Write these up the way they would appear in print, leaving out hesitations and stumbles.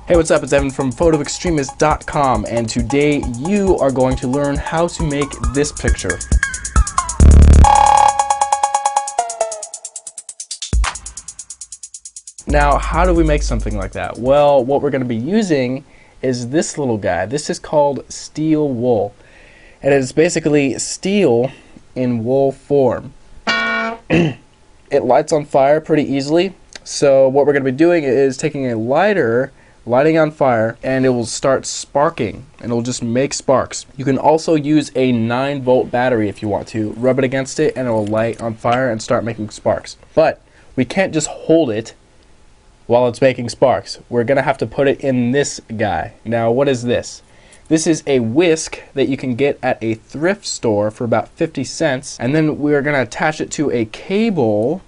Hey, what's up? It's Evan from PhotoExtremist.com, and today you are going to learn how to make this picture. Now, how do we make something like that? Well, what we're going to be using is this little guy. This is called steel wool. And it is basically steel in wool form. It lights on fire pretty easily. So what we're going to be doing is taking a lighter, lighting on fire, and it will start sparking, and it will just make sparks. You can also use a 9-volt battery if you want to. Rub it against it and it will light on fire and start making sparks. But we can't just hold it while it's making sparks. We're gonna have to put it in this guy. Now, what is this? This is a whisk that you can get at a thrift store for about 50 cents, and then we're gonna attach it to a cable,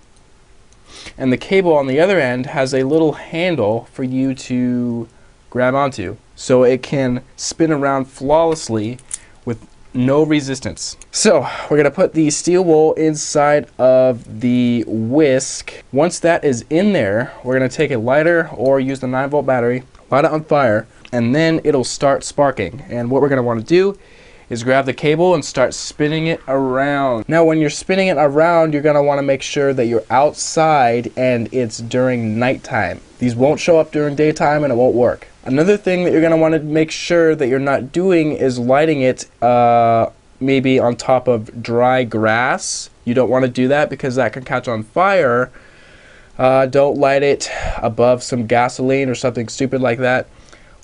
and the cable on the other end has a little handle for you to grab onto, so it can spin around flawlessly with no resistance. So we're going to put the steel wool inside of the whisk. Once that is in there, we're going to take a lighter or use the 9-volt battery, light it on fire, and then it'll start sparking. And what we're going to want to do is grab the cable and start spinning it around. Now, when you're spinning it around, you're going to want to make sure that you're outside and it's during nighttime. These won't show up during daytime and it won't work. Another thing that you're going to want to make sure that you're not doing is lighting it maybe on top of dry grass. You don't want to do that because that can catch on fire. Don't light it above some gasoline or something stupid like that.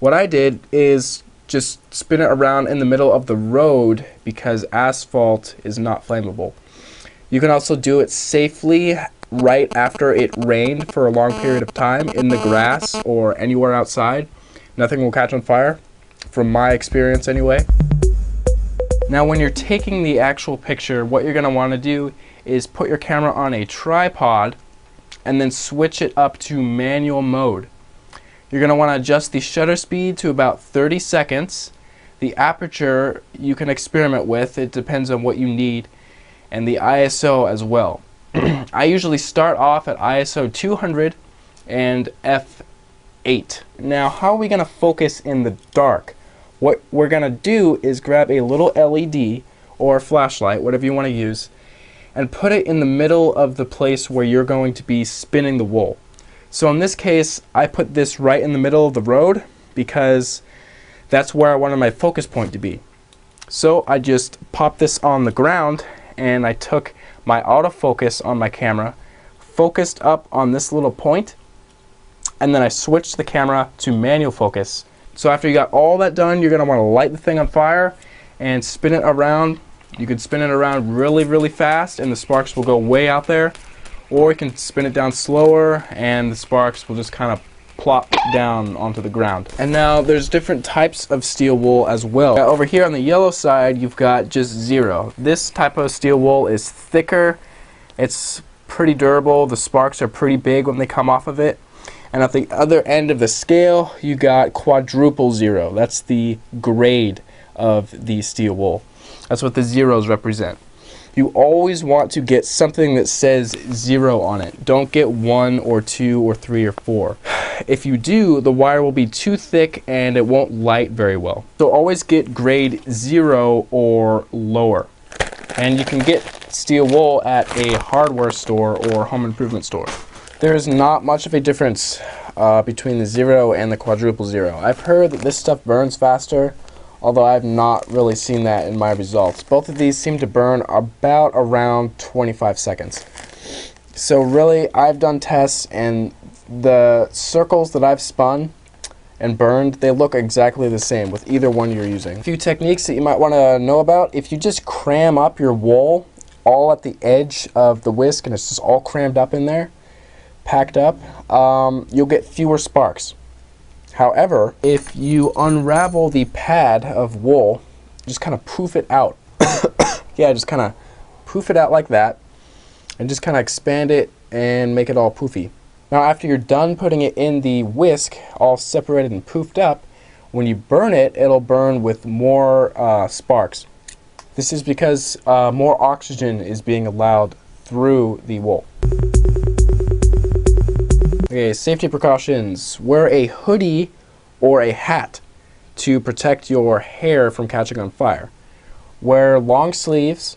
What I did is just spin it around in the middle of the road because asphalt is not flammable. You can also do it safely right after it rained for a long period of time in the grass or anywhere outside. Nothing will catch on fire, from my experience anyway. Now, when you're taking the actual picture, what you're going to want to do is put your camera on a tripod and then switch it up to manual mode. You're going to want to adjust the shutter speed to about 30 seconds. The aperture you can experiment with, it depends on what you need, and the ISO as well. I usually start off at ISO 200 and f8. Now, how are we going to focus in the dark? What we're going to do is grab a little LED or flashlight, whatever you want to use, and put it in the middle of the place where you're going to be spinning the wool. So in this case, I put this right in the middle of the road because that's where I wanted my focus point to be. So I just popped this on the ground and I took my autofocus on my camera, focused up on this little point, and then I switched the camera to manual focus. So after you got all that done, you're going to want to light the thing on fire and spin it around. You can spin it around really, really fast and the sparks will go way out there. Or you can spin it down slower and the sparks will just kind of plop down onto the ground. And now there's different types of steel wool as well. Now, over here on the yellow side, you've got just zero. This type of steel wool is thicker. It's pretty durable. The sparks are pretty big when they come off of it. And at the other end of the scale, you got quadruple zero. That's the grade of the steel wool. That's what the zeros represent. You always want to get something that says 0 on it. Don't get 1 or 2 or 3 or 4. If you do, the wire will be too thick and it won't light very well. So always get grade 0 or lower. And you can get steel wool at a hardware store or home improvement store. There's not much of a difference between the 0 and the quadruple zero. I've heard that this stuff burns faster, although I've not really seen that in my results. Both of these seem to burn about around 25 seconds. So really, I've done tests and the circles that I've spun and burned, they look exactly the same with either one you're using. A few techniques that you might want to know about: if you just cram up your wool all at the edge of the whisk and it's just all crammed up in there, packed up, you'll get fewer sparks. However, if you unravel the pad of wool, just kind of poof it out. Yeah, just kind of poof it out like that, and just kind of expand it and make it all poofy. Now, after you're done putting it in the whisk, all separated and poofed up, when you burn it, it'll burn with more sparks. This is because more oxygen is being allowed through the wool. Okay, safety precautions. Wear a hoodie or a hat to protect your hair from catching on fire. Wear long sleeves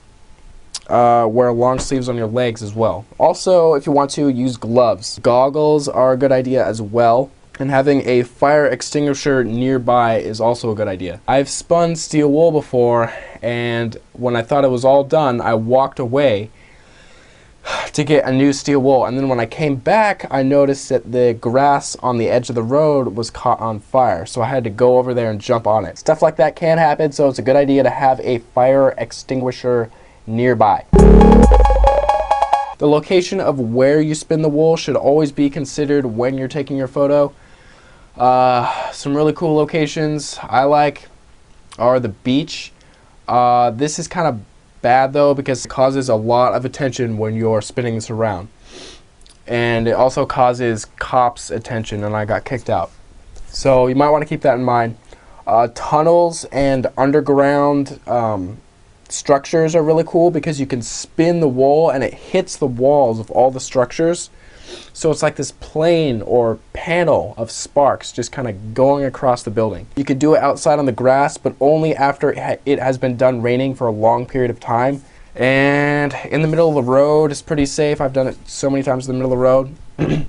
on your legs as well. Also, if you want to, use gloves. Goggles are a good idea as well. And having a fire extinguisher nearby is also a good idea. I've spun steel wool before, and when I thought it was all done, I walked away to get a new steel wool, and then when I came back, I noticed that the grass on the edge of the road was caught on fire, so I had to go over there and jump on it. Stuff like that can happen, so it's a good idea to have a fire extinguisher nearby. The location of where you spin the wool should always be considered when you're taking your photo. Some really cool locations I like are the beach. This is kind of bad though because it causes a lot of attention when you're spinning this around, and it also causes cops attention, and I got kicked out, so you might want to keep that in mind. Tunnels and underground structures are really cool because you can spin the wool and it hits the walls of all the structures, so it's like this plane or panel of sparks just kind of going across the building. You could do it outside on the grass, but only after it has been done raining for a long period of time. And in the middle of the road is pretty safe. I've done it so many times in the middle of the road.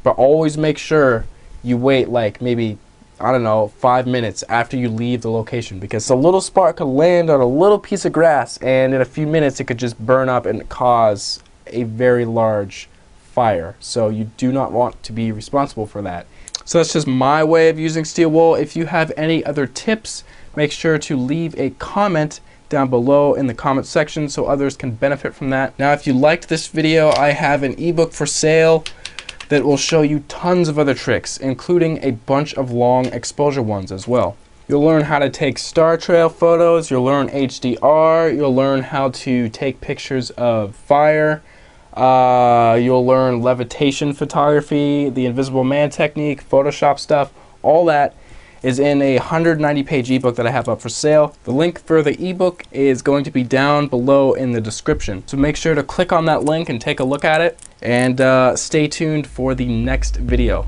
But always make sure you wait like maybe, I don't know, 5 minutes after you leave the location, because a little spark could land on a little piece of grass and in a few minutes it could just burn up and cause a very large fire. So you do not want to be responsible for that. So that's just my way of using steel wool. If you have any other tips, make sure to leave a comment down below in the comment section so others can benefit from that. Now, if you liked this video, I have an ebook for sale that will show you tons of other tricks, including a bunch of long exposure ones as well. You'll learn how to take star trail photos, you'll learn HDR, you'll learn how to take pictures of fire, you'll learn levitation photography, the invisible man technique, Photoshop stuff. All that is in a 190-page ebook that I have up for sale. The link for the ebook is going to be down below in the description. So make sure to click on that link and take a look at it, and stay tuned for the next video.